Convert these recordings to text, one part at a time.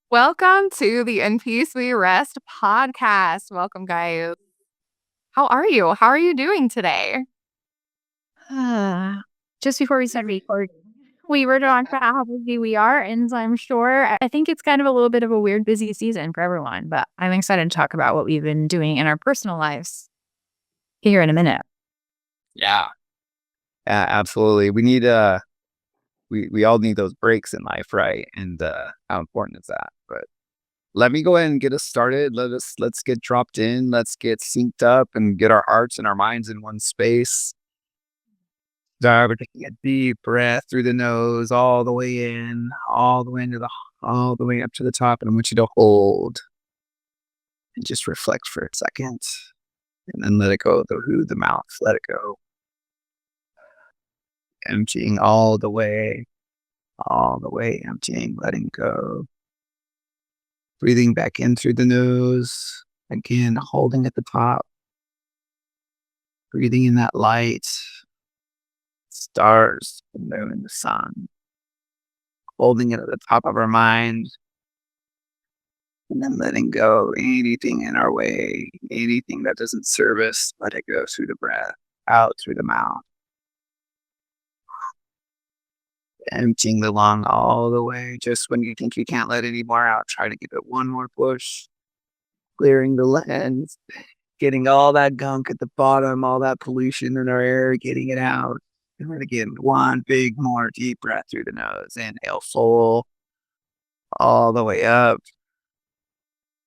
Welcome to the In Peace We Rest podcast. Welcome, guys. How are you? How are you doing today? Ah, just before we started recording, we were talking about how busy we are, and I'm sure I think it's kind of a little bit of a weird busy season for everyone, but I'm excited to talk about what we've been doing in our personal lives here in a minute. Yeah. Yeah, absolutely. We all need those breaks in life, right? And how important is that? But let me go ahead and get us started. Let's get dropped in. Let's get synced up and get our hearts and our minds in one space. So we're taking a deep breath through the nose, all the way in, all the way up to the top. And I want you to hold and just reflect for a second, and then let it go through the mouth. Let it go, emptying all the way emptying, letting go. Breathing back in through the nose, again, holding at the top, breathing in that light, stars, the moon, the sun, holding it at the top of our mind, and then letting go anything in our way, anything that doesn't serve us, let it go through the breath, out through the mouth, emptying the lung all the way. Just when you think you can't let any more out, try to give it one more push, clearing the lens, getting all that gunk at the bottom, all that pollution in our air, getting it out. And then again, one big more deep breath through the nose. Inhale full, all the way up,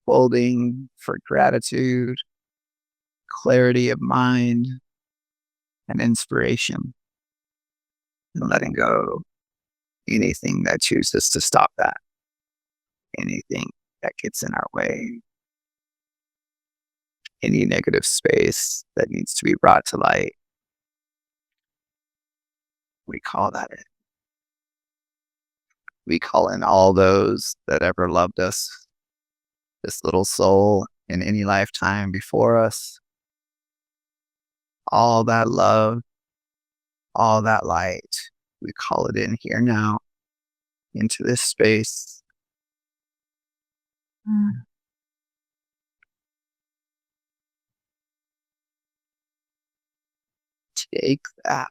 holding for gratitude, clarity of mind, and inspiration. And letting go anything that chooses to stop that, anything that gets in our way, any negative space that needs to be brought to light. We call that it. We call in all those that ever loved us, this little soul in any lifetime before us, all that love, all that light. We call it in here now, into this space. Mm. Take that.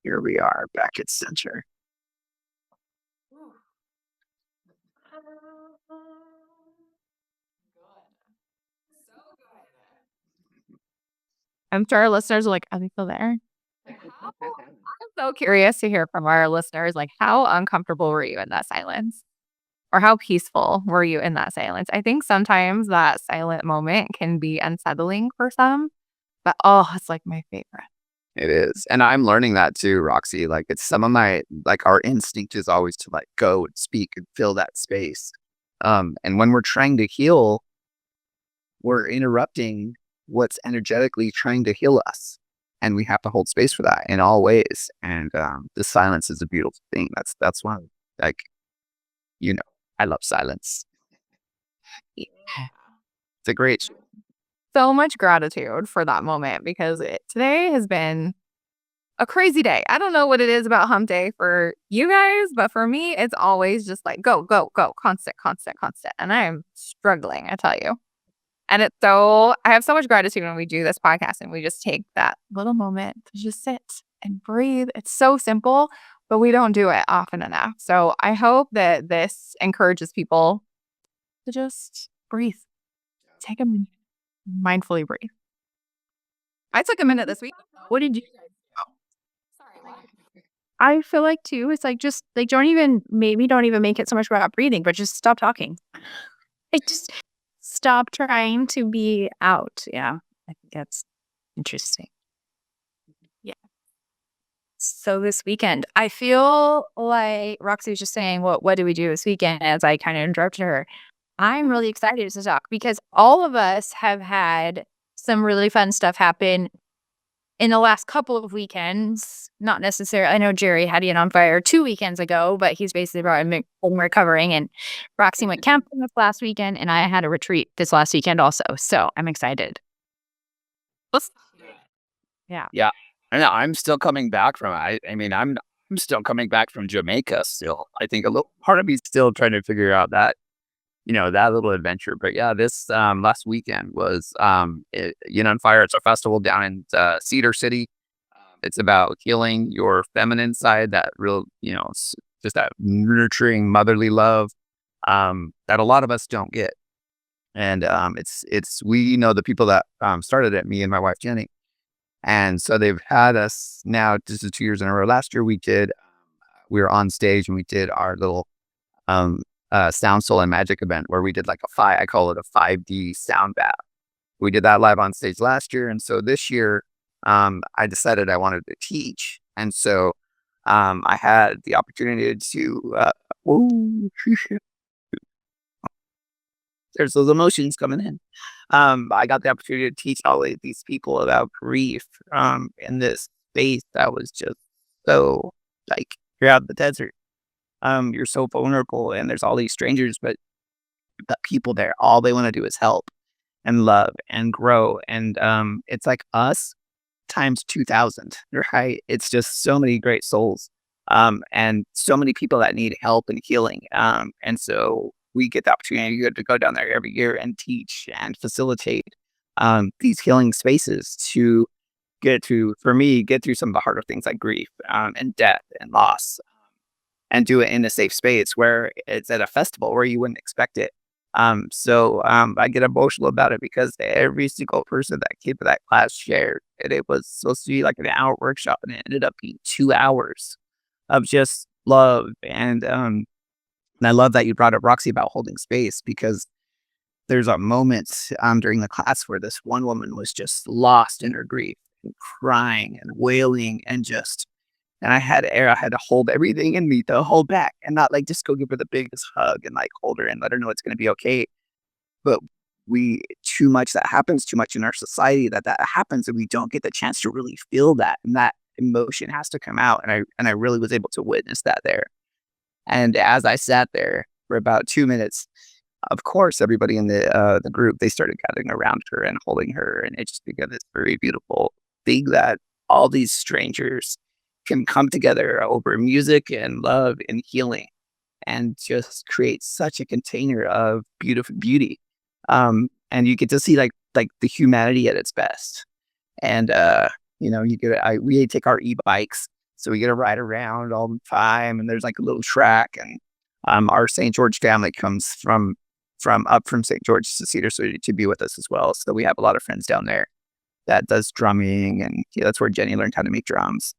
Here we are back at center. I'm sure our listeners are like, are they still there? I'm so curious to hear from our listeners. Like, how uncomfortable were you in that silence? Or how peaceful were you in that silence? I think sometimes that silent moment can be unsettling for some, but it's like my favorite. It is. And I'm learning that too, Roxy. Like it's some of my like our instinct is always to like go and speak and fill that space. And when we're trying to heal, we're interrupting what's energetically trying to heal us. And we have to hold space for that in all ways. And the silence is a beautiful thing. That's one like, you know, I love silence. Yeah. It's a great So much gratitude for that moment because today has been a crazy day. I don't know what it is about hump day for you guys, but for me, it's always just like go, go, go, constant, constant, constant. And I am struggling, I tell you. And I have so much gratitude when we do this podcast and we just take that little moment to just sit and breathe. It's so simple, but we don't do it often enough. So I hope that this encourages people to just breathe. Take a minute, mindfully breathe. I took a minute this week. What did you? Sorry. I feel like too. It's like just like don't even make it so much about breathing, but just stop talking. Like just stop trying to be out. Yeah, I think that's interesting. Yeah. So this weekend, I feel like Roxy was just saying, what do we do this weekend? As I kind of interrupted her. I'm really excited to talk because all of us have had some really fun stuff happen in the last couple of weekends. Not necessarily, I know Jerry had Ian on fire 2 weekends ago, but he's basically brought him home recovering. And Roxy went camping this last weekend, and I had a retreat this last weekend also. So I'm excited. Let's Yeah. Yeah. And I'm still coming back from it. I mean, I'm still coming back from Jamaica still. I think a little part of me is still trying to figure out that, that little adventure. But yeah, this last weekend was on Fire. It's a festival down in Cedar City. It's about healing your feminine side, that real, just that nurturing motherly love that a lot of us don't get. And it's we know the people that started it, me and my wife Jenny. And so they've had us now. This is 2 years in a row. Last year we were on stage and we did our little sound, soul, and magic event where we did like I call it a 5D sound bath. We did that live on stage last year. And so this year, I decided I wanted to teach. And so I had the opportunity to, there's those emotions coming in. I got the opportunity to teach all of these people about grief in this space that was just so like, you're out in the desert. You're so vulnerable and there's all these strangers, but the people there, all they want to do is help and love and grow. And it's like us times 2,000, right? It's just so many great souls and so many people that need help and healing. And so we get the opportunity to go down there every year and teach and facilitate these healing spaces to for me, get through some of the harder things like grief and death and loss, and do it in a safe space where it's at a festival where you wouldn't expect it. So I get emotional about it because every single person that came to that class shared, and it was supposed to be like an hour workshop, and it ended up being 2 hours of just love. And I love that you brought up Roxy about holding space, because there's a moment during the class where this one woman was just lost in her grief and crying and wailing and I had to hold everything in me to hold back and not like just go give her the biggest hug and like hold her and let her know it's going to be okay. But that happens too much in our society, that happens, and we don't get the chance to really feel that. And that emotion has to come out. And I really was able to witness that there. And as I sat there for about 2 minutes, of course, everybody in the group, they started gathering around her and holding her. And it just became this very beautiful thing that all these strangers can come together over music and love and healing and just create such a container of beauty. And you get to see like the humanity at its best. And, we take our e-bikes, so we get to ride around all the time, and there's like a little track. And our St. George family comes from St. George to Cedar City to be with us as well. So we have a lot of friends down there that does drumming, and that's where Jenny learned how to make drums.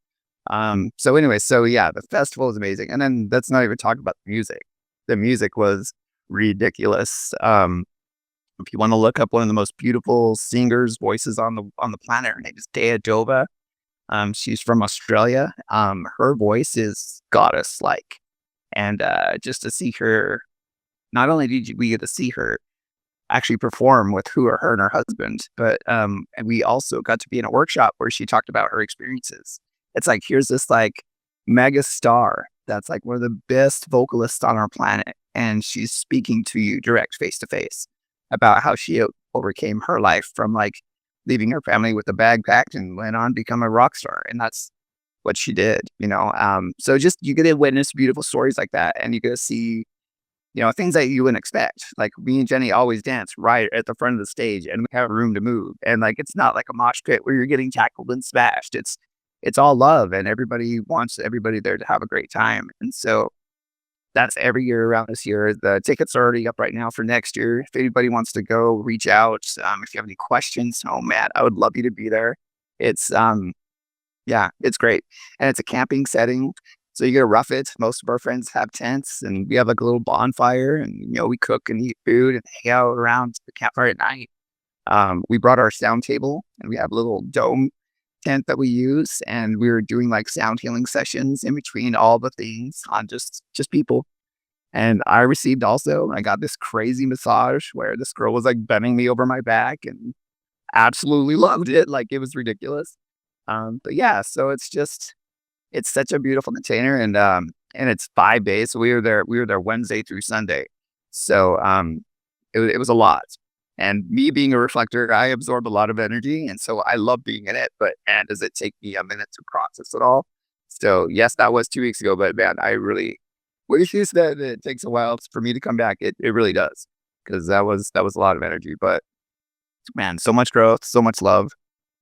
So anyway, the festival is amazing. And then let's not even talk about the music. The music was ridiculous. If you want to look up one of the most beautiful singers voices on the planet, her name is Dea Dova. She's from Australia. Her voice is goddess like. And just to see her, not only we get to see her actually perform with her and her husband, but and we also got to be in a workshop where she talked about her experiences. It's like, here's this like mega star that's like one of the best vocalists on our planet, and she's speaking to you direct face to face about how she overcame her life from like leaving her family with a bag packed and went on to become a rock star. And that's what she did, So just, you get to witness beautiful stories like that, and you get to see, things that you wouldn't expect. Like me and Jenny always dance right at the front of the stage, and we have room to move. And like, it's not like a mosh pit where you're getting tackled and smashed. It's all love, and everybody wants everybody there to have a great time. And so that's every year around this year. The tickets are already up right now for next year. If anybody wants to go, reach out. If you have any questions, oh man, I would love you to be there. It's it's great. And it's a camping setting, so you get to rough it. Most of our friends have tents, and we have like a little bonfire, and we cook and eat food and hang out around the campfire at night. We brought our sound table, and we have a little dome tent that we use, and we were doing like sound healing sessions in between all the things on just people. And I received also, I got this crazy massage where this girl was like bending me over my back and absolutely loved it. Like it was ridiculous. But yeah, so it's such a beautiful container, and it's 5 days. So we were there Wednesday through Sunday. So it was a lot. And me being a reflector, I absorb a lot of energy, and so I love being in it. But man, does it take me a minute to process it all? So yes, that was 2 weeks ago. But man, I really wish you said that it takes a while for me to come back. It really does, because that was a lot of energy. But man, so much growth, so much love,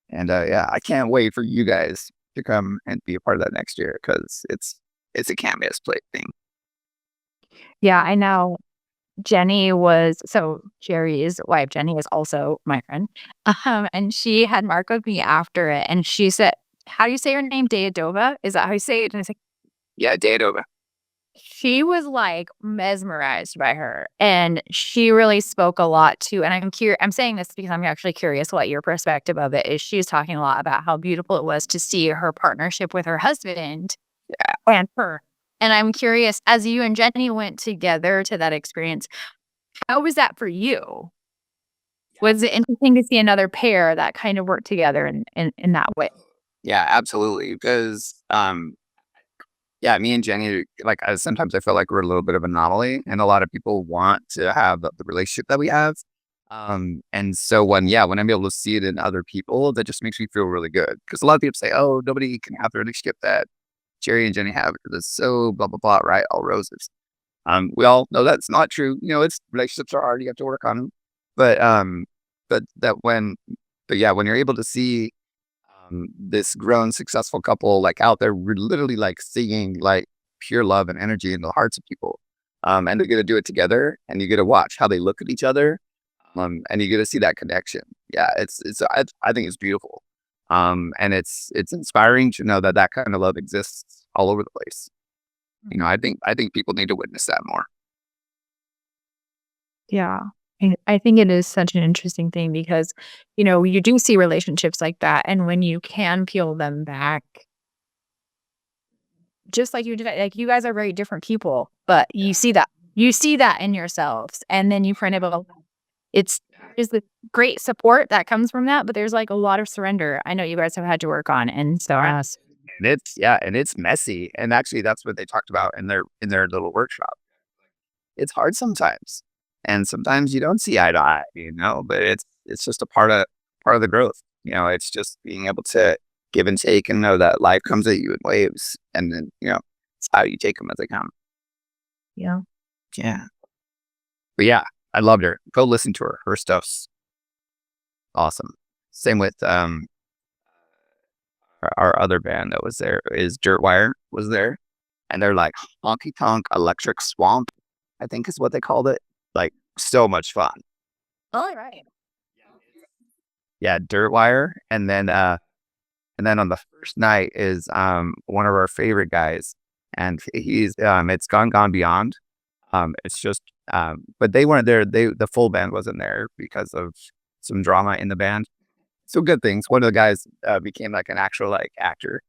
and yeah, I can't wait for you guys to come and be a part of that next year, because it's a can't miss play thing. Yeah, I know. Jerry's wife, Jenny, is also my friend. And she had Mark with me after it, and she said, "How do you say your name? Deadova? Is that how you say it?" And I was like, Yeah, date over. she was like mesmerized by her, and she really spoke a lot too. And I'm saying this because I'm actually curious what your perspective of it is. She was talking a lot about how beautiful it was to see her partnership with her husband and her. And I'm curious, as you and Jenny went together to that experience, how was that for you? Was it interesting to see another pair that kind of worked together in that way? Yeah, absolutely. Because yeah, me and Jenny, like sometimes I feel like we're a little bit of an anomaly, and a lot of people want to have the relationship that we have. And so when I'm able to see it in other people, that just makes me feel really good. Because a lot of people say, "Oh, nobody can have the relationship that Jerry and Jenny have because it's so blah blah blah," right? All roses. We all know that's not true. It's relationships are hard. You have to work on them. But but that when, but yeah, when you're able to see this grown successful couple like out there literally like seeing like pure love and energy in the hearts of people, and they're gonna do it together, and you get to watch how they look at each other, and you get to see that connection. Yeah, I think it's beautiful, and it's inspiring to know that that kind of love exists all over the place. I think people need to witness that more. Yeah. I think it is such an interesting thing because, you do see relationships like that. And when you can peel them back, just like you did, like you guys are very different people, but you see that in yourselves. And then you kind of, it's, there's the great support that comes from that, but there's like a lot of surrender. I know you guys have had to work on. And so has. And it's messy, and actually that's what they talked about in their little workshop. It's hard sometimes, and sometimes you don't see eye to eye, but it's just a part of the growth. It's just being able to give and take, and know that life comes at you in waves, and then it's how you take them as they come. Yeah. Yeah, but yeah, I loved her. Go listen to her. Her stuff's awesome. Same with our other band that was there is Dirtwire was there, and they're like honky tonk electric swamp, I think is what they called it. Like so much fun. All right. Yeah, Dirtwire, and then on the first night is one of our favorite guys, and he's it's Gone Beyond. It's just but they weren't there. The full band wasn't there because of some drama in the band. So good things. One of the guys became like an actual like actor,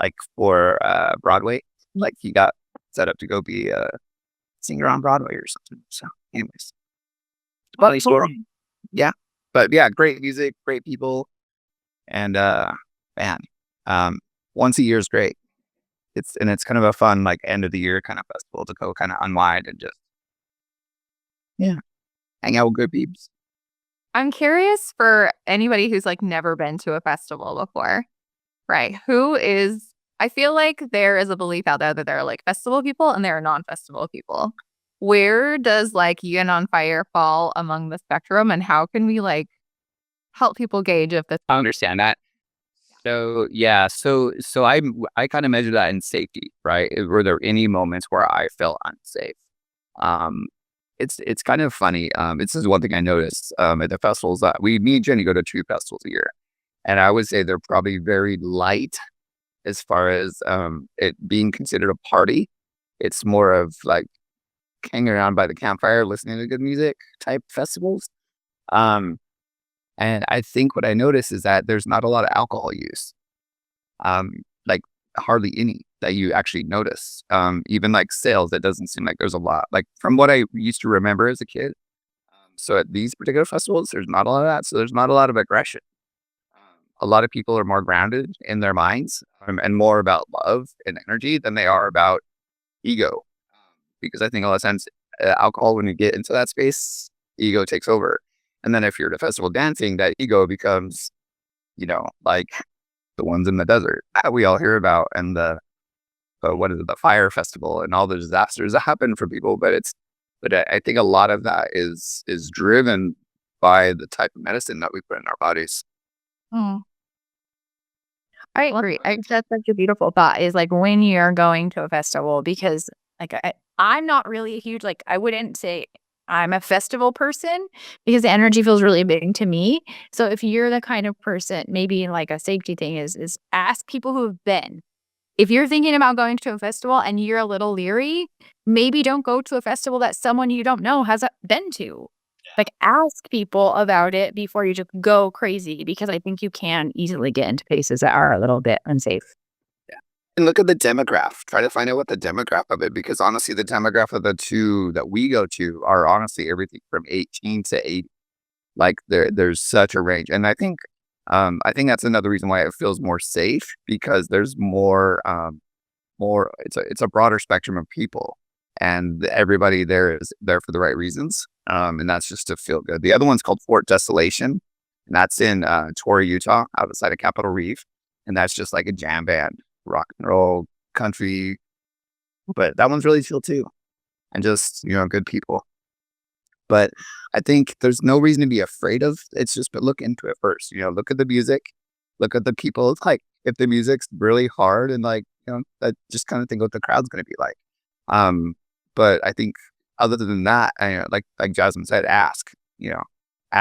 like for Broadway. Like he got set up to go be a singer on Broadway or something. So, anyways, funny story. Yeah, but yeah, great music, great people, and man, um, once a year is great. It's kind of a fun like end of the year kind of festival to go kind of unwind and just yeah, hang out with good peeps. I'm curious for anybody who's like never been to a festival before, right? I feel like there is a belief out there that there are like festival people and there are non-festival people. Where does like Yin on Fire fall among the spectrum, and how can we like help people gauge if this? I understand that. So yeah, so I kind of measure that in safety, right? Were there any moments where I felt unsafe? Um, it's kind of funny. This is one thing I noticed at the festivals that me and Jenny go to 2 festivals a year, and I would say they're probably very light as far as it being considered a party. It's more of like hanging around by the campfire, listening to good music type festivals. Um, and I think what I notice is that there's not a lot of alcohol use. Like hardly any that you actually notice. Even like sales, it doesn't seem like there's a lot. Like from what I used to remember as a kid. So at these particular festivals, there's not a lot of that. So there's not a lot of aggression. A lot of people are more grounded in their minds, and more about love and energy than they are about ego. Because I think a lot of times alcohol, when you get into that space, ego takes over. And then if you're at a festival dancing, that ego becomes, like the ones in the desert that we all hear about, and what is it, the fire festival and all the disasters that happen for people. But I think a lot of that is driven by the type of medicine that we put in our bodies. Mm. I agree. That's such a beautiful thought, is like when you're going to a festival, because like I'm not really a huge, like, I wouldn't say I'm a festival person, because the energy feels really big to me. So if you're the kind of person, maybe like a safety thing is ask people who have been. If you're thinking about going to a festival and you're a little leery, maybe don't go to a festival that someone you don't know has been to. Like, ask people about it before you just go crazy, because I think you can easily get into places that are a little bit unsafe. Yeah. And look at the demograph. Try to find out what the demograph of it, because honestly, the demograph of the two that we go to are honestly everything from 18 to 80. Like there's such a range. And I think that's another reason why it feels more safe, because there's more, it's a broader spectrum of people, and everybody there is there for the right reasons. And that's just to feel good. The other one's called Fort Desolation, and that's in Torrey, Utah, outside of Capitol Reef. And that's just like a jam band, rock and roll, country. But that one's really chill too. And just, good people. But I think there's no reason to be afraid of. It's just, but look into it first. Look at the music, look at the people. It's like, if the music's really hard and like, that, just kind of think what the crowd's going to be like. But I think other than that, like Jasmine said, ask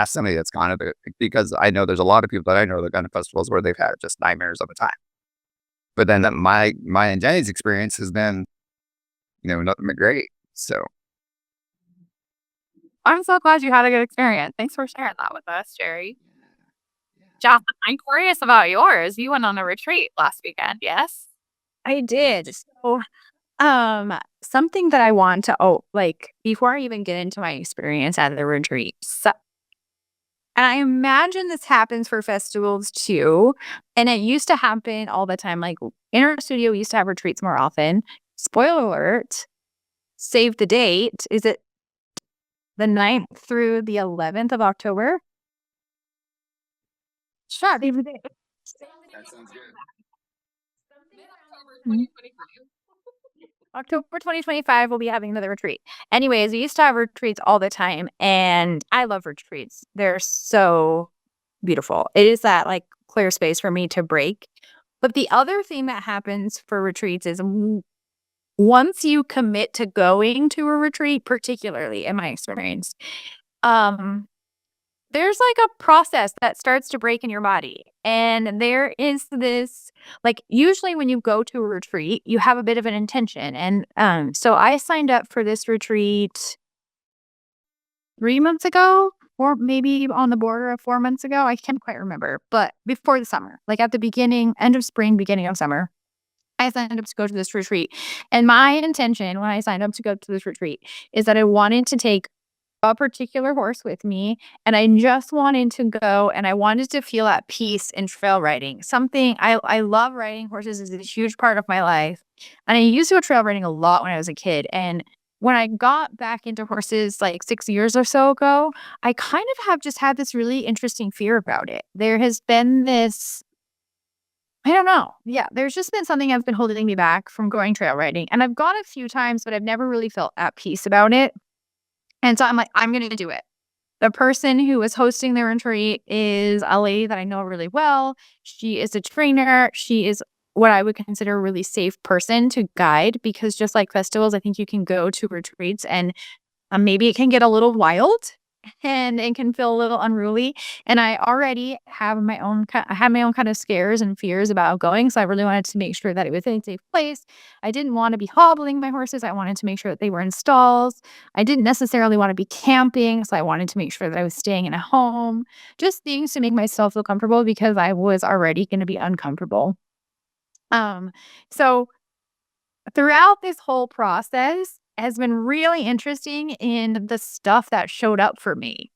somebody that's gone to because I know there's a lot of people that I know that have gone to festivals where they've had just nightmares of a time. But then my and Jenny's experience has been, nothing but great. So. I'm so glad you had a good experience. Thanks for sharing that with us, Jerry. Jocelyn, I'm curious about yours. You went on a retreat last weekend, yes? I did. So, something that I want to, like, before I even get into my experience at the retreat. So, and I imagine this happens for festivals too. And it used to happen all the time. Like, in our studio, we used to have retreats more often. Spoiler alert, save the date. Is it the 9th through the 11th of October? Sure. Save the date. That sounds good. Mid-October 2025. October 2025, we'll be having another retreat. Anyways, we used to have retreats all the time, and I love retreats. They're so beautiful. It is that like clear space for me to break. But the other thing that happens for retreats is once you commit to going to a retreat, particularly in my experience, there's like a process that starts to break in your body. And there is this, like, usually when you go to a retreat, you have a bit of an intention. And so I signed up for this retreat 3 months ago, or maybe on the border of 4 months ago. I can't quite remember, but before the summer, like at the end of spring, beginning of summer, I signed up to go to this retreat. And my intention when I signed up to go to this retreat is that I wanted to take a particular horse with me, and I just wanted to go and I wanted to feel at peace in trail riding. Something I love riding horses, is a huge part of my life. And I used to go trail riding a lot when I was a kid. And when I got back into horses like 6 years or so ago, I kind of have just had this really interesting fear about it. There has been this, I don't know. Yeah, there's just been something that's been holding me back from going trail riding. And I've gone a few times, but I've never really felt at peace about it. And so I'm like, I'm going to do it. The person who was hosting the retreat is a lady that I know really well. She is a trainer. She is what I would consider a really safe person to guide, because just like festivals, I think you can go to retreats and maybe it can get a little wild and it can feel a little unruly. And I already have my own kind of scares and fears about going. So I really wanted to make sure that it was in a safe place. I didn't want to be hobbling my horses. I wanted to make sure that they were in stalls. I didn't necessarily want to be camping. So I wanted to make sure that I was staying in a home, just things to make myself feel comfortable, because I was already going to be uncomfortable. So throughout this whole process has been really interesting in the stuff that showed up for me.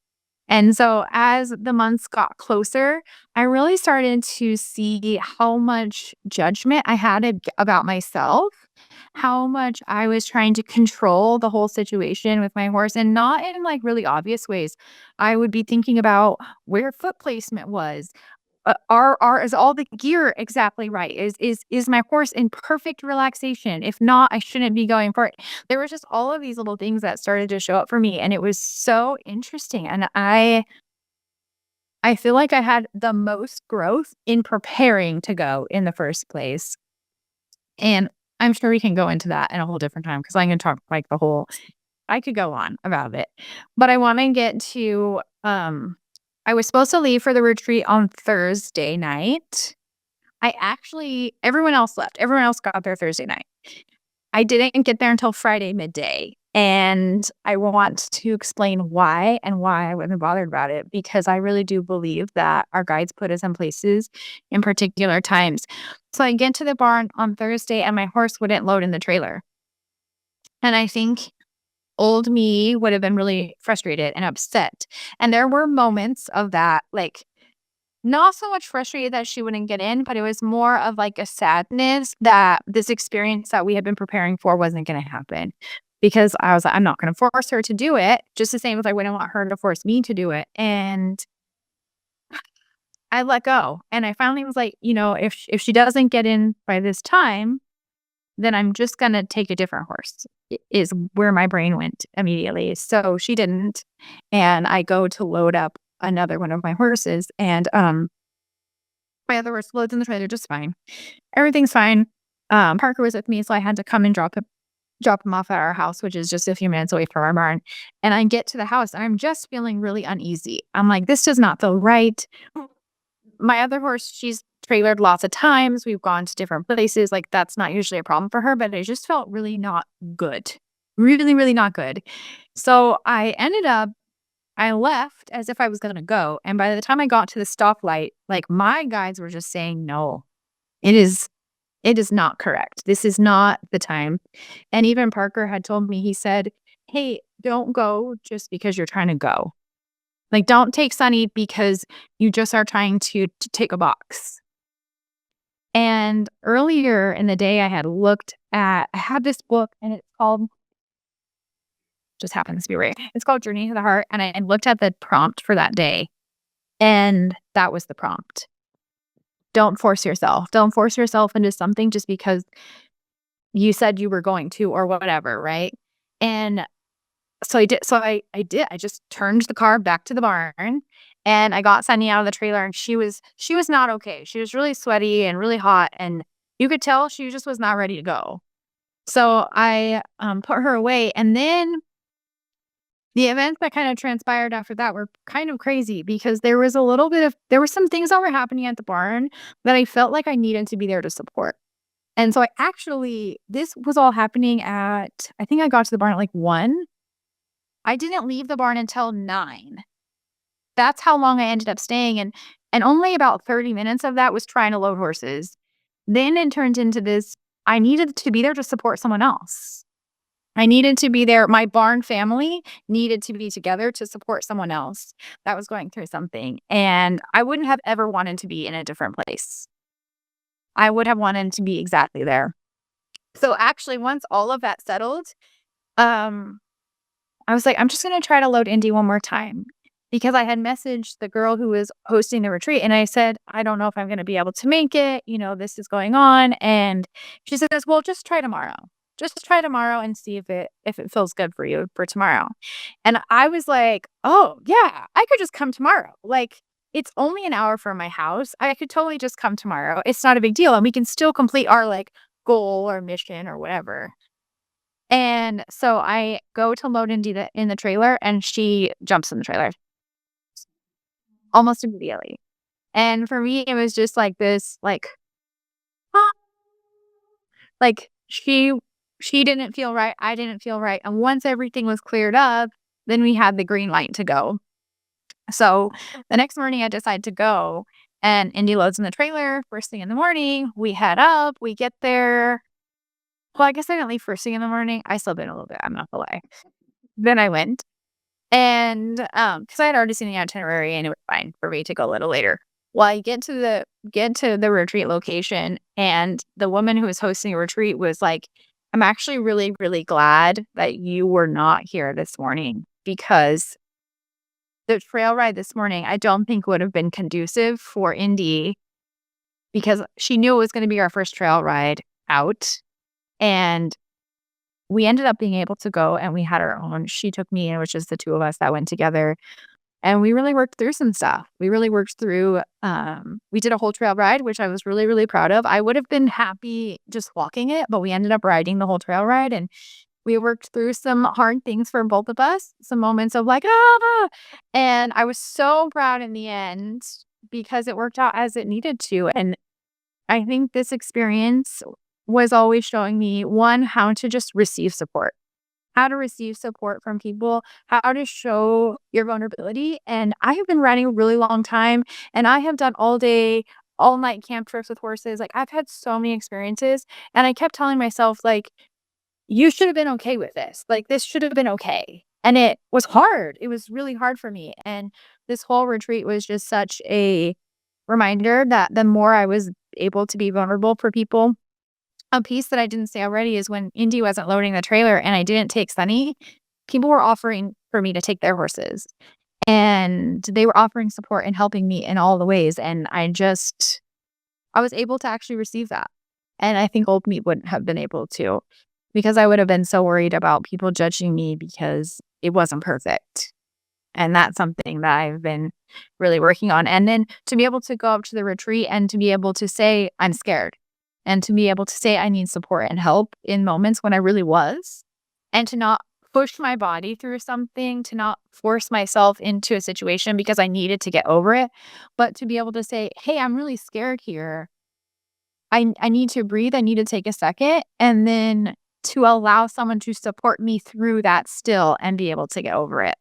And so as the months got closer, I really started to see how much judgment I had about myself, how much I was trying to control the whole situation with my horse, and not in like really obvious ways. I would be thinking about where foot placement was. Is all the gear exactly right? Is my horse in perfect relaxation? If not, I shouldn't be going for it. There was just all of these little things that started to show up for me, and it was so interesting. And I feel like I had the most growth in preparing to go in the first place. And I'm sure we can go into that in a whole different time because I can talk like the whole I could go on about it. But I want to get to I was supposed to leave for the retreat on Thursday night. Everyone else left. Everyone else got there Thursday night. I didn't get there until Friday midday. And I want to explain why and why I wasn't bothered about it, because I really do believe that our guides put us in places in particular times. So I get to the barn on Thursday and my horse wouldn't load in the trailer. And I think old me would have been really frustrated and upset. And there were moments of that, like not so much frustrated that she wouldn't get in, but it was more of like a sadness that this experience that we had been preparing for wasn't going to happen. Because I was like, I'm not going to force her to do it, just the same as I wouldn't want her to force me to do it. And I let go. And I finally was like, if she doesn't get in by this time, then I'm just going to take a different horse, is where my brain went immediately. So she didn't. And I go to load up another one of my horses, and my other horse loads in the trailer just fine. Everything's fine. Parker was with me, so I had to come and drop him off at our house, which is just a few minutes away from our barn. And I get to the house, and I'm just feeling really uneasy. I'm like, this does not feel right. My other horse, she's trailered lots of times. We've gone to different places. Like, that's not usually a problem for her, but it just felt really not good. Really, really not good. So I left as if I was going to go. And by the time I got to the stoplight, like my guides were just saying, no, it is not correct. This is not the time. And even Parker had told me, he said, hey, don't go just because you're trying to go. Like, don't take Sunny because you just are trying to take a box. And earlier in the day, I had this book, and it's called, just happens to be right. It's called Journey to the Heart. And I looked at the prompt for that day, and that was the prompt. Don't force yourself. Don't force yourself into something just because you said you were going to or whatever, right? And so I did. I did. I just turned the car back to the barn, and I got Sunny out of the trailer, and she was not okay. She was really sweaty and really hot, and you could tell she just was not ready to go. So I put her away, and then the events that kind of transpired after that were kind of crazy, because there were some things that were happening at the barn that I felt like I needed to be there to support. And so this was all happening I think I got to the barn at like 1. I didn't leave the barn until 9. That's how long I ended up staying. And only about 30 minutes of that was trying to load horses. Then it turned into this, I needed to be there to support someone else. I needed to be there. My barn family needed to be together to support someone else that was going through something. And I wouldn't have ever wanted to be in a different place. I would have wanted to be exactly there. So actually, once all of that settled, I was like, I'm just going to try to load Indy one more time, because I had messaged the girl who was hosting the retreat, and I said, I don't know if I'm going to be able to make it. This is going on. And she says, well, just try tomorrow. Just try tomorrow and see if it feels good for you for tomorrow. And I was like, oh, yeah, I could just come tomorrow. Like, it's only an hour from my house. I could totally just come tomorrow. It's not a big deal. And we can still complete our like goal or mission or whatever. And so I go to load Indy in the trailer, and she jumps in the trailer almost immediately. And for me, it was just like this, like, ah. Like she didn't feel right. I didn't feel right. And once everything was cleared up, then we had the green light to go. So the next morning I decided to go, And Indy loads in the trailer first thing in the morning. We head up. We get there. Well, I guess I didn't leave first thing in the morning. I slept in a little bit. I'm not gonna lie. Then I went. And because I had already seen the itinerary and it was fine for me to go a little later. Well, I get to the retreat location, and the woman who was hosting a retreat was like, "I'm actually really, really glad that you were not here this morning, because the trail ride this morning, I don't think would have been conducive for Indy, because she knew it was going to be our first trail ride out, and we ended up being able to go, and we had our own. She took me, and it was just the two of us that went together. And we really worked through some stuff. We really worked through, we did a whole trail ride, which I was really, really proud of. I would have been happy just walking it, but we ended up riding the whole trail ride, and we worked through some hard things for both of us, some moments of like, ah, and I was so proud in the end because it worked out as it needed to. And I think this experience was always showing me, one, how to just receive support, how to receive support from people, how to show your vulnerability. And I have been riding a really long time, and I have done all day, all night camp trips with horses. Like, I've had so many experiences, and I kept telling myself, like, you should have been okay with this. Like, this should have been okay. And it was hard. It was really hard for me. And this whole retreat was just such a reminder that the more I was able to be vulnerable for people. A piece that I didn't say already is when Indy wasn't loading the trailer and I didn't take Sunny, people were offering for me to take their horses. And they were offering support and helping me in all the ways. And I was able to actually receive that. And I think Old Meat wouldn't have been able to, because I would have been so worried about people judging me because it wasn't perfect. And that's something that I've been really working on. And then to be able to go up to the retreat and to be able to say, I'm scared. And to be able to say I need support and help in moments when I really was. And to not push my body through something, to not force myself into a situation because I needed to get over it. But to be able to say, hey, I'm really scared here. I need to breathe. I need to take a second. And then to allow someone to support me through that still and be able to get over it.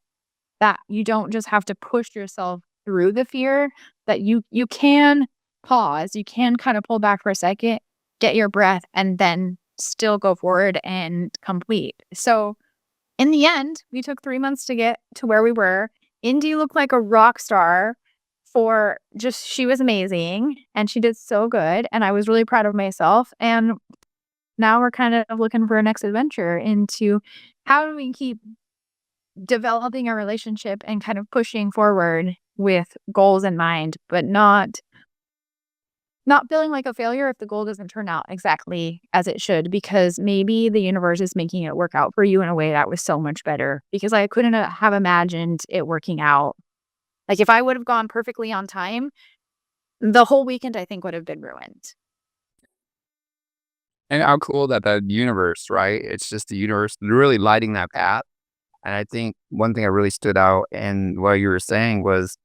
That you don't just have to push yourself through the fear, that you can pause, you can kind of pull back for a second, get your breath, and then still go forward and complete. So in the end, we took 3 months to get to where we were. Indy looked like a rock star she was amazing and she did so good. And I was really proud of myself. And now we're kind of looking for a next adventure into how do we keep developing a relationship and kind of pushing forward with goals in mind, but not feeling like a failure if the goal doesn't turn out exactly as it should, because maybe the universe is making it work out for you in a way that was so much better, because I couldn't have imagined it working out. Like, if I would have gone perfectly on time, the whole weekend I think would have been ruined. And how cool that the universe, right? It's just the universe really lighting that path. And I think one thing that really stood out in what you were saying was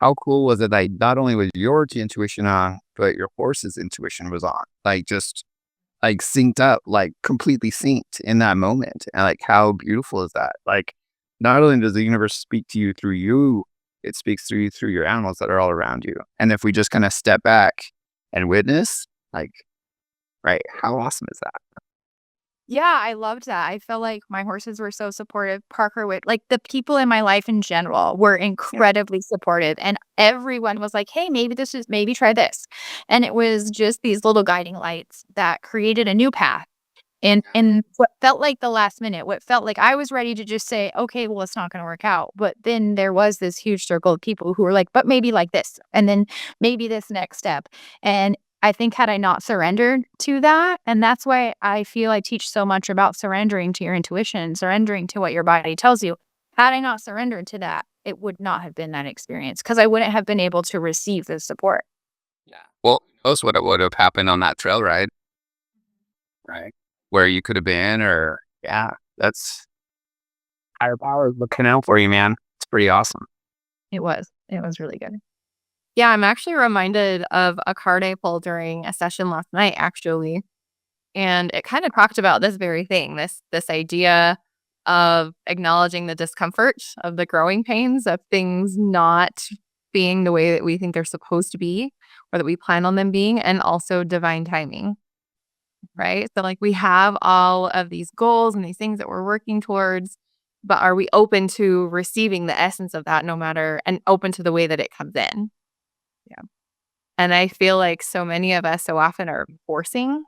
how cool was it that not only was your intuition on, but your horse's intuition was on, like just like synced up, like completely synced in that moment. And like, how beautiful is that? Like, not only does the universe speak to you through you, it speaks through you through your animals that are all around you. And if we just kind of step back and witness, like, right, how awesome is that? Yeah, I loved that. I felt like my horses were so supportive. Parker would, like, the people in my life in general were incredibly supportive. And everyone was like, hey, maybe try this. And it was just these little guiding lights that created a new path. And what felt like the last minute, what felt like I was ready to just say, okay, well, it's not going to work out. But then there was this huge circle of people who were like, but maybe like this, and then maybe this next step. And I think had I not surrendered to that, and that's why I feel I teach so much about surrendering to your intuition, surrendering to what your body tells you. Had I not surrendered to that, it would not have been that experience, because I wouldn't have been able to receive the support. Yeah. Well, knows what would have happened on that trail ride, right? Where you could have been, or that's higher power looking out for you, man. It's pretty awesome. It was really good. Yeah, I'm actually reminded of a card I pulled during a session last night, actually. And it kind of talked about this very thing, this idea of acknowledging the discomfort of the growing pains of things not being the way that we think they're supposed to be. or that we plan on them being, and also divine timing, right? So like we have all of these goals and these things that we're working towards, but are we open to receiving the essence of that and open to the way that it comes in? Yeah. And I feel like so many of us so often are forcing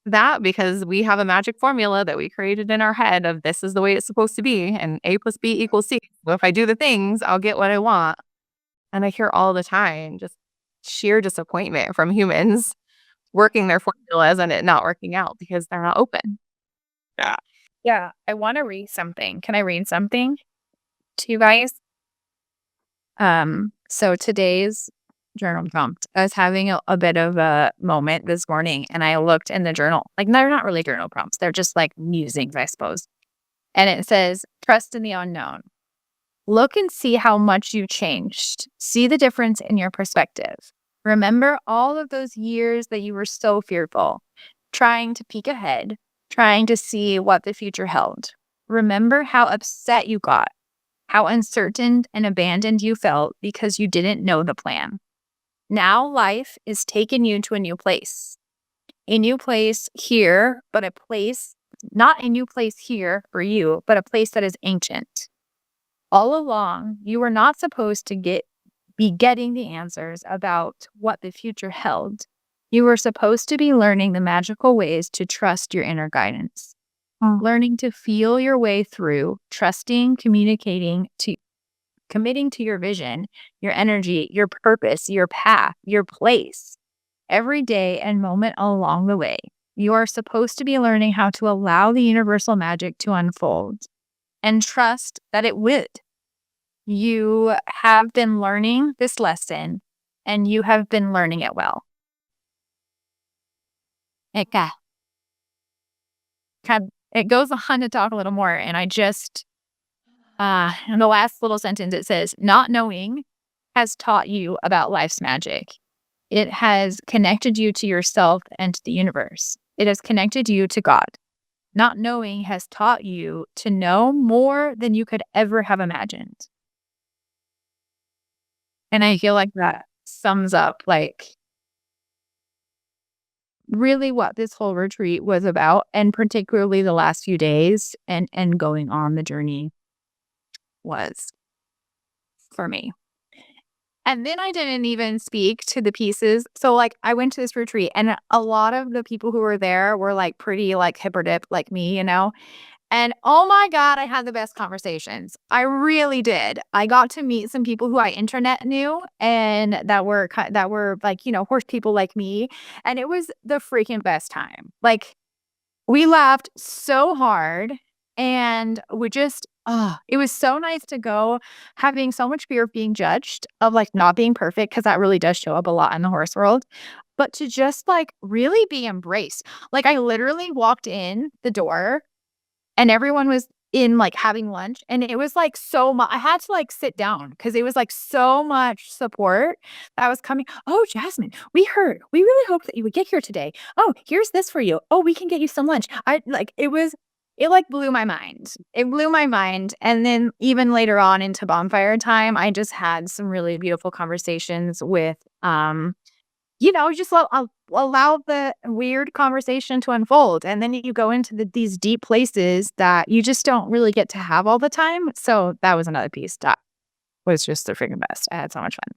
that because we have a magic formula that we created in our head of this is the way it's supposed to be, and A plus B equals C. So if I do the things, I'll get what I want. And I hear all the time just sheer disappointment from humans working their formulas and it not working out because they're not open. Yeah. Yeah. I want to read something. Can I read something to you guys? So today's journal prompt, I was having a bit of a moment this morning and I looked in the journal. Like, they're not really journal prompts. They're just like musings, I suppose. And it says, trust in the unknown. Look and see how much you changed. See the difference in your perspective. Remember all of those years that you were so fearful, trying to peek ahead, trying to see what the future held. Remember how upset you got, how uncertain and abandoned you felt because you didn't know the plan. Now life is taking you to a new place. A new place here, but a place, not a new place here for you, but a place that is ancient. All along, you were not supposed to be getting the answers about what the future held. You were supposed to be learning the magical ways to trust your inner guidance. Learning to feel your way through, trusting, committing to your vision, your energy, your purpose, your path, your place. Every day and moment along the way, you are supposed to be learning how to allow the universal magic to unfold and trust that it would. You have been learning this lesson and you have been learning it well. It goes on to talk a little more, and I just, in the last little sentence, it says, not knowing has taught you about life's magic. It has connected you to yourself and to the universe. It has connected you to God. Not knowing has taught you to know more than you could ever have imagined. And I feel like that sums up like really what this whole retreat was about, and particularly the last few days and going on the journey was for me. And then I didn't even speak to the pieces. So like I went to this retreat and a lot of the people who were there were like pretty like hip or dip like me, you know? And oh my God, I had the best conversations. I really did. I got to meet some people who I internet knew and that were like, you know, horse people like me. And it was the freaking best time. Like we laughed so hard and we just, it was so nice to go having so much fear of being judged, of like not being perfect, because that really does show up a lot in the horse world. But to just like really be embraced. Like I literally walked in the door and everyone was in like having lunch and it was like so much. I had to like sit down because it was like so much support that was coming. Oh, Jasmine, we heard. We really hope that you would get here today. Oh, here's this for you. Oh, we can get you some lunch. It like blew my mind. It blew my mind. And then even later on into bonfire time, I just had some really beautiful conversations with you know, just allow the weird conversation to unfold. And then you go into these deep places that you just don't really get to have all the time. So that was another piece that was just the freaking best. I had so much fun.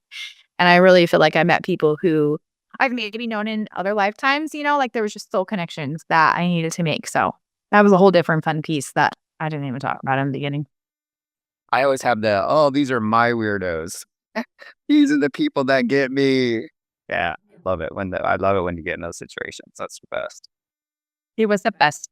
And I really feel like I met people who I've maybe known in other lifetimes, you know, like there was just soul connections that I needed to make. So that was a whole different fun piece that I didn't even talk about in the beginning. I always have these are my weirdos. These are the people that get me. Yeah. I love it when you get in those situations. That's the best. It was the best.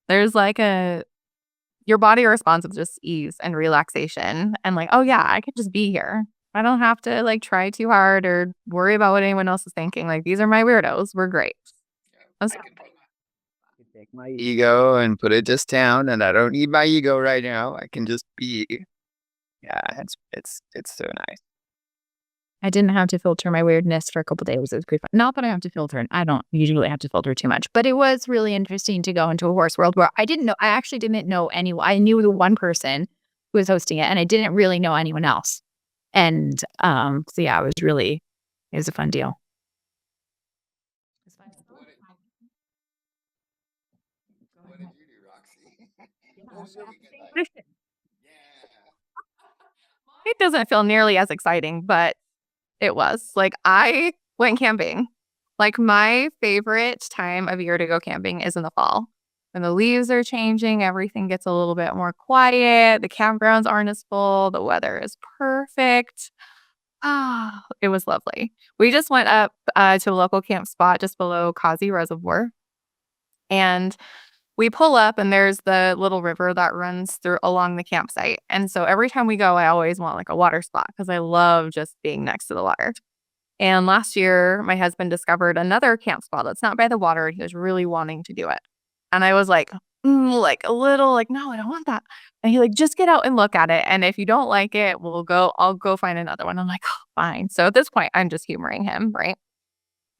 There's like your body responds with just ease and relaxation and like, oh yeah, I could just be here. I don't have to like try too hard or worry about what anyone else is thinking. Like these are my weirdos. We're great. I can take my ego and put it just down, and I don't need my ego right now. I can just be. Yeah, it's so nice. I didn't have to filter my weirdness for a couple of days. It was pretty fun. Not that I have to filter, and I don't usually have to filter too much, but it was really interesting to go into a horse world where I actually didn't know anyone. I knew the one person who was hosting it, and I didn't really know anyone else. And so yeah, it It was a fun deal. What did you do, Roxy? What was your weekend like? Yeah. It doesn't feel nearly as exciting, but it was. Like, I went camping. Like, my favorite time of year to go camping is in the fall. When the leaves are changing, everything gets a little bit more quiet. The campgrounds aren't as full. The weather is perfect. Ah, it was lovely. We just went up to a local camp spot just below Causey Reservoir. And we pull up and there's the little river that runs through along the campsite. And so every time we go, I always want like a water spot because I love just being next to the water. And last year, my husband discovered another camp spot that's not by the water. And he was really wanting to do it. And I was like like a little like, no, I don't want that. And he like, just get out and look at it. And if you don't like it, I'll go find another one. I'm like, oh, fine. So at this point, I'm just humoring him, right?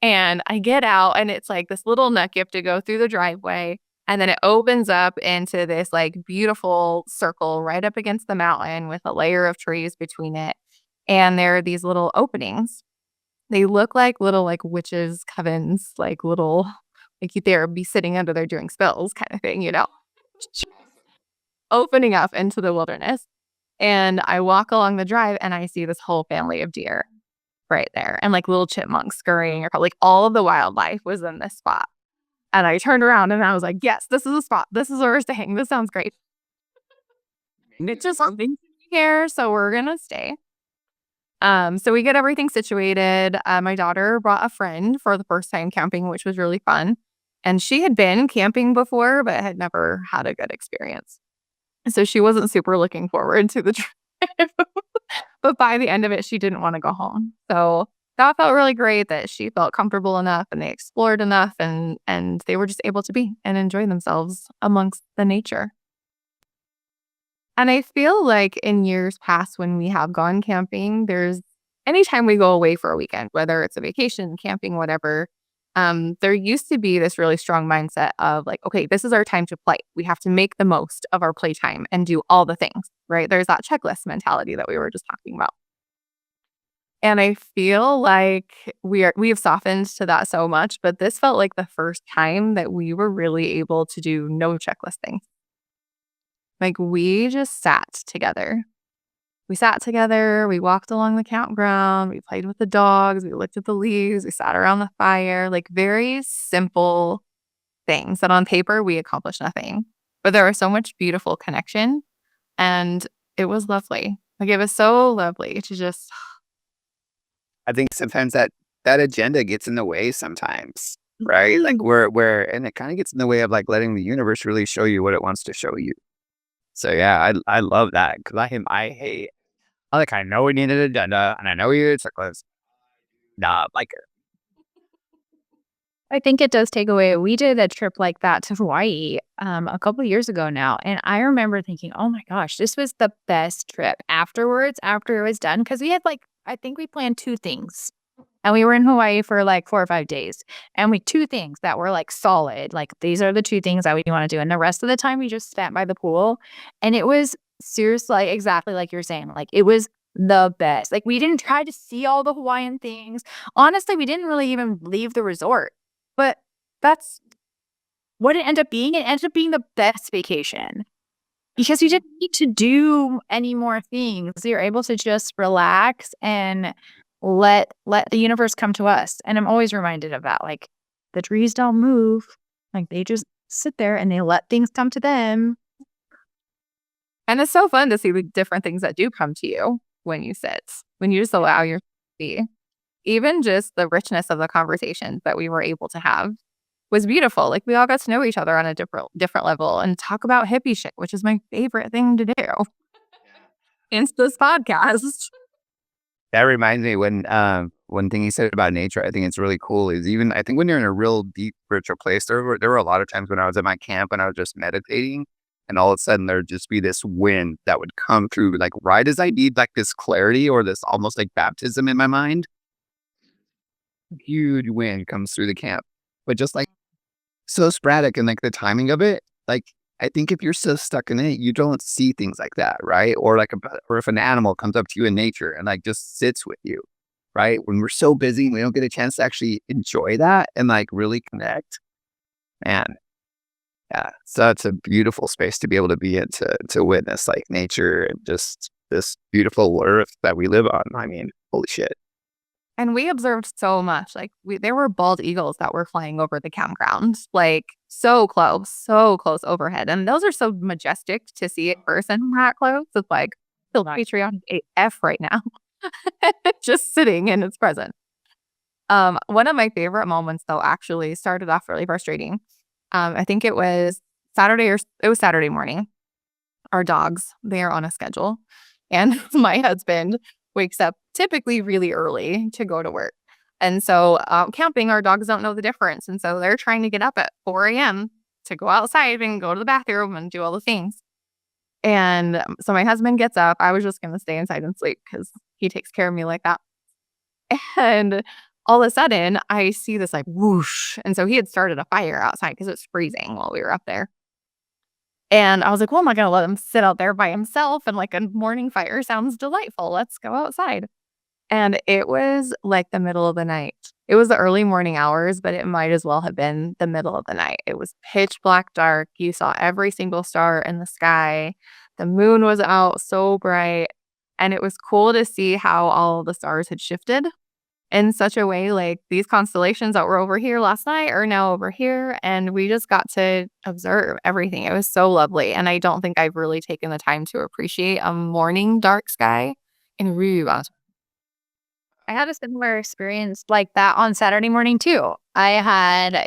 And I get out and it's like this little nook. You have to go through the driveway. And then it opens up into this like beautiful circle right up against the mountain with a layer of trees between it. And there are these little openings. They look like little like witches' covens, like little like they'd be sitting under there doing spells kind of thing, you know, opening up into the wilderness. And I walk along the drive and I see this whole family of deer right there and like little chipmunks scurrying, or like all of the wildlife was in this spot. And I turned around and I was like, yes, this is a spot. This is where we're staying. This sounds great. And it's just something here, so we're gonna stay. So we get everything situated. My daughter brought a friend for the first time camping, which was really fun. And she had been camping before, but had never had a good experience. So she wasn't super looking forward to the trip. But by the end of it, she didn't want to go home. So that felt really great that she felt comfortable enough and they explored enough and they were just able to be and enjoy themselves amongst the nature. And I feel like in years past when we have gone camping, there's anytime we go away for a weekend, whether it's a vacation, camping, whatever, there used to be this really strong mindset of like, okay, this is our time to play. We have to make the most of our playtime and do all the things, right? There's that checklist mentality that we were just talking about. And I feel like we have softened to that so much, but this felt like the first time that we were really able to do no checklist things. Like we just sat together. We sat together, we walked along the campground, we played with the dogs, we looked at the leaves, we sat around the fire, like very simple things that on paper we accomplished nothing. But there was so much beautiful connection and it was lovely. Like it was so lovely to just I think sometimes that agenda gets in the way sometimes, right? Like and it kind of gets in the way of like letting the universe really show you what it wants to show you. So yeah, I love that because I know we need an agenda and I know we need a checklist. Not like it. I think it does take away. We did a trip like that to Hawaii a couple of years ago now. And I remember thinking, oh my gosh, this was the best trip afterwards, after it was done. Because we had I think we planned 2 things. And we were in Hawaii for like 4 or 5 days. And we 2 things that were like solid. Like these are the 2 things that we want to do. And the rest of the time we just sat by the pool. And it was seriously exactly like you're saying. Like it was the best. Like we didn't try to see all the Hawaiian things. Honestly, we didn't really even leave the resort. But that's what it ended up being. It ended up being the best vacation because you didn't need to do any more things. You're able to just relax and let the universe come to us. And I'm always reminded of that. Like the trees don't move. Like they just sit there and they let things come to them. and it's so fun to see the different things that do come to you when you sit, when you just allow your to be. Even just the richness of the conversations that we were able to have was beautiful. Like we all got to know each other on a different level and talk about hippie shit, which is my favorite thing to do. In this podcast. That reminds me one thing you said about nature, I think it's really cool is even I think when you're in a real deep spiritual place, there were a lot of times when I was at my camp and I was just meditating and all of a sudden there'd just be this wind that would come through like right as I need like this clarity or this almost like baptism in my mind. Huge wind comes through the camp, but just like so sporadic and like the timing of it, like I think if you're so stuck in it, you don't see things like that, right? Or like or if an animal comes up to you in nature and like just sits with you, right? When we're so busy, we don't get a chance to actually enjoy that and like really connect. Man, yeah, so it's a beautiful space to be able to be in to witness like nature and just this beautiful earth that we live on. I mean, holy shit. And we observed so much. Like there were bald eagles that were flying over the campground, like so close overhead. And those are so majestic to see in person that close. It's like feel patriotic AF right now. Just sitting in its presence. One of my favorite moments though actually started off really frustrating. I think it was Saturday morning. Our dogs, they are on a schedule. And my husband wakes up typically really early to go to work. And so camping, our dogs don't know the difference. And so they're trying to get up at 4 a.m. to go outside and go to the bathroom and do all the things. And so my husband gets up. I was just going to stay inside and sleep because he takes care of me like that. And all of a sudden, I see this like whoosh. And so he had started a fire outside because it was freezing while we were up there. And I was like, well, am I going to let him sit out there by himself? And like a morning fire sounds delightful. Let's go outside. And it was like the middle of the night. It was the early morning hours, but it might as well have been the middle of the night. It was pitch black dark. You saw every single star in the sky. The moon was out so bright. And it was cool to see how all the stars had shifted in such a way, like these constellations that were over here last night are now over here. And we just got to observe everything. It was so lovely. And I don't think I've really taken the time to appreciate a morning dark sky in really long time. I had a similar experience like that on Saturday morning too. I had,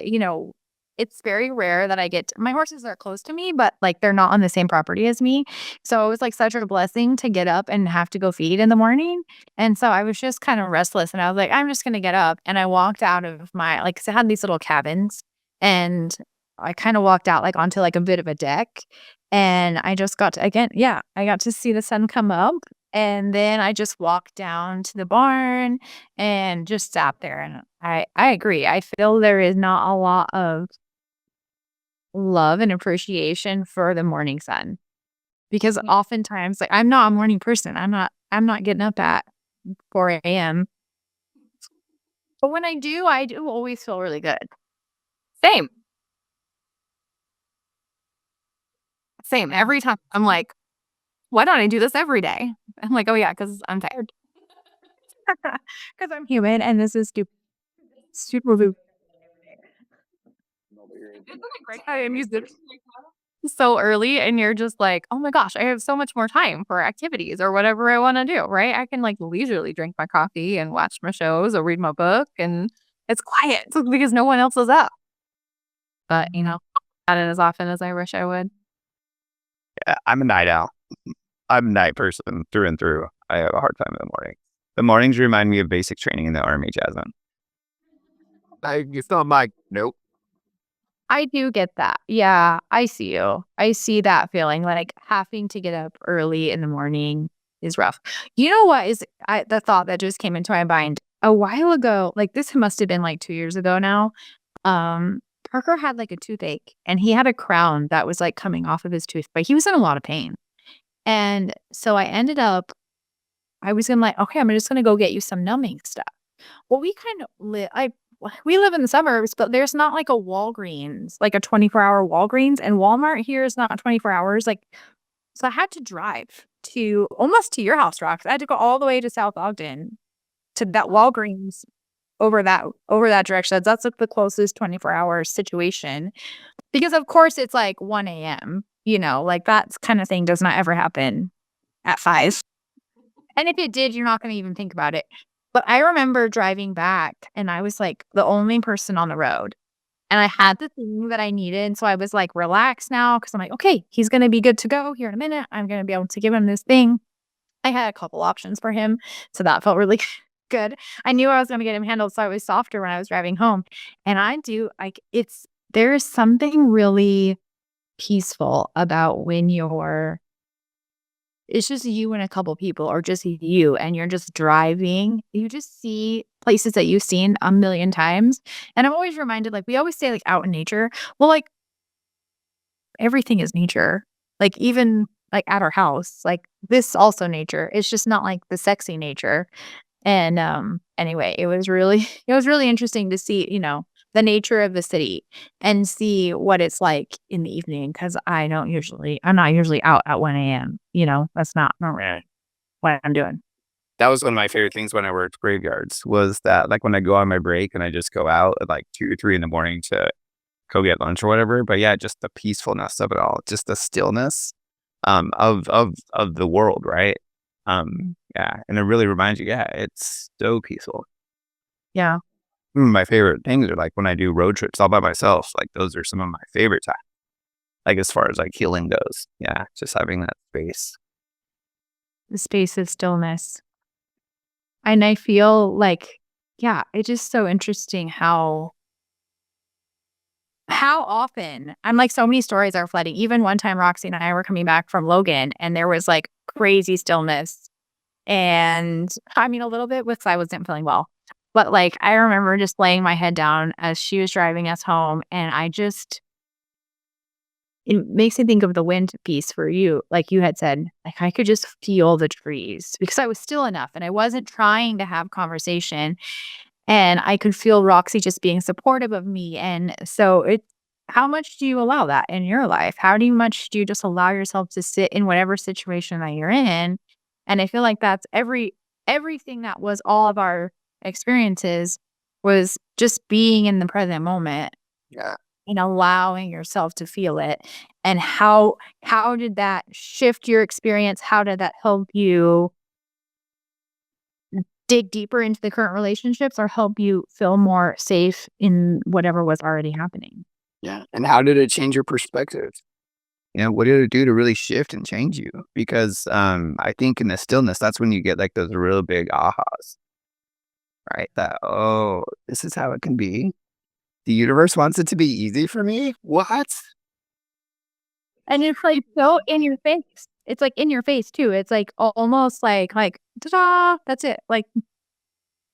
it's very rare that I get my horses are close to me, but like they're not on the same property as me. So it was like such a blessing to get up and have to go feed in the morning. And so I was just kind of restless and I was like, I'm just going to get up. And I walked out of my, like, 'cause I had these little cabins and I kind of walked out like onto like a bit of a deck. And I just got to, again, yeah, I got to see the sun come up. And then I just walked down to the barn and just sat there. And I agree. I feel there is not a lot of love and appreciation for the morning sun because oftentimes like I'm not a morning person. I'm not getting up at 4 a.m. But when I do always feel really good. Same. Every time I'm like, why don't I do this every day? I'm like, oh yeah, because I'm tired. Because I'm human and this is super loop. Isn't it great? I am used to so early and you're just like, oh my gosh, I have so much more time for activities or whatever I want to do, right? I can like leisurely drink my coffee and watch my shows or read my book and it's quiet because no one else is up. But, not as often as I wish I would. Yeah, I'm a night owl. I'm a night person through and through. I have a hard time in the morning. The mornings remind me of basic training in the Army, Jasmine. It's not my nope. I do get that. Yeah, I see you. I see that feeling like having to get up early in the morning is rough. You know what is the thought that just came into my mind a while ago, like this must have been like 2 years ago now. Parker had like a toothache and he had a crown that was like coming off of his tooth, but he was in a lot of pain. And so I was gonna like, okay, I'm just gonna go get you some numbing stuff. Well, we kind of we live in the suburbs, but there's not like a Walgreens, like a 24-hour Walgreens, and Walmart here is not 24 hours. Like, so I had to drive to almost to your house, Rox. I had to go all the way to South Ogden to that Walgreens over that direction. That's like the closest 24-hour situation. Because of course it's like 1 a.m., like that kind of thing does not ever happen at 5. And if it did, you're not going to even think about it. But I remember driving back and I was like the only person on the road. And I had the thing that I needed. So I was like relaxed now because I'm like, okay, he's going to be good to go here in a minute. I'm going to be able to give him this thing. I had a couple options for him. So that felt really good. I knew I was going to get him handled. So I was softer when I was driving home. And there is something really peaceful about when it's just you and a couple people or just you and you're just driving. You just see places that you've seen a million times. And I'm always reminded, like we always say like out in nature. Well, like everything is nature. Like even like at our house, like this also nature. It's just not like the sexy nature. And anyway, it was really interesting to see, the nature of the city and see what it's like in the evening because I'm not usually out at 1 a.m. That's not really what I'm doing. That was one of my favorite things when I worked graveyards was that like when I go on my break and I just go out at like 2 or 3 in the morning to go get lunch or whatever. But yeah, just the peacefulness of it all, just the stillness of the world, right? Yeah. And it really reminds you, yeah, it's so peaceful. Yeah. My favorite things are like when I do road trips all by myself, like those are some of my favorite times. Like as far as like healing goes. Yeah. Just having that space. The space of stillness. And I feel like, yeah, it's just so interesting how often I'm like so many stories are flooding. Even one time Roxy and I were coming back from Logan and there was like crazy stillness. And I mean a little bit because I wasn't feeling well. But like I remember just laying my head down as she was driving us home and it makes me think of the wind piece for you. Like you had said, like I could just feel the trees because I was still enough and I wasn't trying to have conversation. And I could feel Roxy just being supportive of me. And so how much do you allow that in your life? Much do you just allow yourself to sit in whatever situation that you're in? And I feel like that's everything that was all of our experiences was just being in the present moment. Yeah. And allowing yourself to feel it. And how did that shift your experience? How did that help you dig deeper into the current relationships or help you feel more safe in whatever was already happening? Yeah. And how did it change your perspective? What did it do to really shift and change you? Because I think in the stillness, that's when you get like those real big ahas, right? That, oh, this is how it can be. The universe wants it to be easy for me? What? And it's like so in your face. It's like in your face too. It's like almost like ta-da, that's it. Like,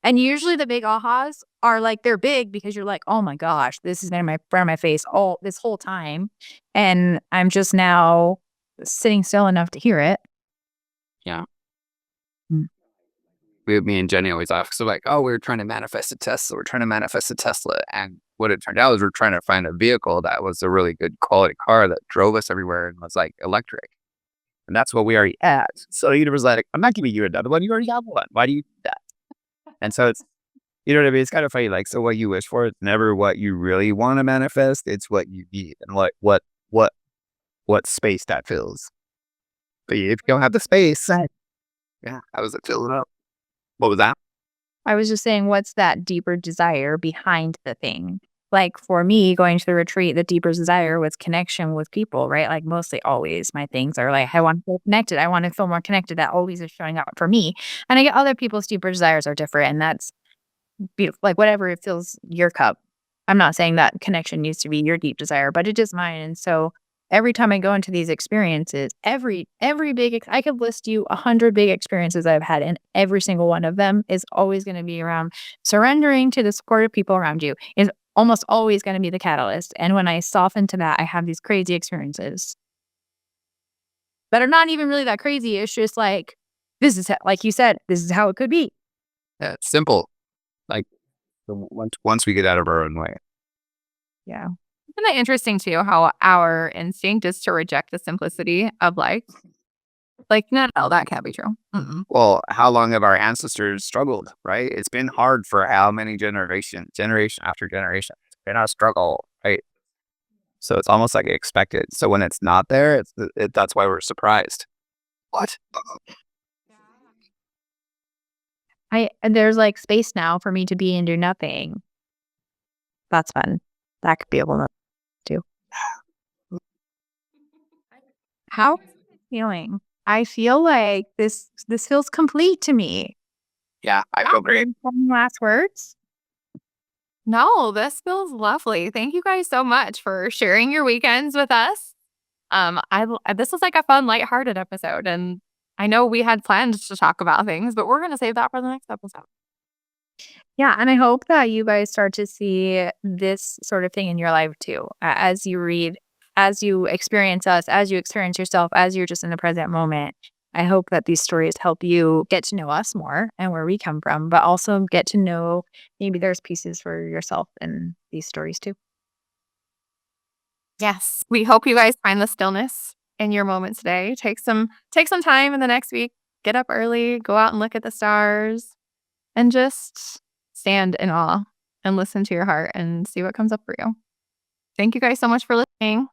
and usually the big ahas are like they're big because you're like, oh my gosh, this has been in front of my face all this whole time, and I'm just now sitting still enough to hear it. Yeah. Mm. Me and Jenny always ask, so like, oh, we're trying to manifest a Tesla. We're trying to manifest a Tesla. And what it turned out is we're trying to find a vehicle that was a really good quality car that drove us everywhere and was like electric. And that's what we already had. So the universe was like, I'm not giving you another one. You already have one. Why do you do that? And so it's, you know what I mean? It's kind of funny. Like, so what you wish for is never what you really want to manifest. It's what you need and what space that fills. But if you don't have the space, yeah, how does it fill it up? What was that? I was just saying, what's that deeper desire behind the thing? Like for me, going to the retreat, the deeper desire was connection with people, right? Like mostly always my things are like, I want to feel connected. I want to feel more connected. That always is showing up for me. And I get other people's deeper desires are different. And that's beautiful. Like whatever it fills your cup. I'm not saying that connection needs to be your deep desire, but it is mine. And so every time I go into these experiences, every I could list you 100 big experiences I've had, and every single one of them is always going to be around surrendering to the supportive people around you. Is almost always going to be the catalyst. And when I soften to that, I have these crazy experiences that are not even really that crazy. It's just like like you said, this is how it could be. Yeah, it's simple. Like once we get out of our own way. Yeah. Isn't it interesting too how our instinct is to reject the simplicity of life? Like, no, that can't be true. Mm-mm. Well, how long have our ancestors struggled, right? It's been hard for how many generation after generation. It's been a struggle, right? So it's almost like expected. So when it's not there, that's why we're surprised. What? And there's like space now for me to be and do nothing. That's fun. That could be able to do. How am I feeling? I feel like this feels complete to me. Yeah, I feel great. Any last words? No, this feels lovely. Thank you guys so much for sharing your weekends with us. This was like a fun, lighthearted episode, and I know we had planned to talk about things, but we're gonna save that for the next episode. Yeah, and I hope that you guys start to see this sort of thing in your life too. As you read, as you experience us, as you experience yourself, as you're just in the present moment. I hope that these stories help you get to know us more and where we come from, but also get to know maybe there's pieces for yourself in these stories too. Yes. We hope you guys find the stillness in your moment today. Take some time in the next week. Get up early, go out and look at the stars, and just stand in awe and listen to your heart and see what comes up for you. Thank you guys so much for listening.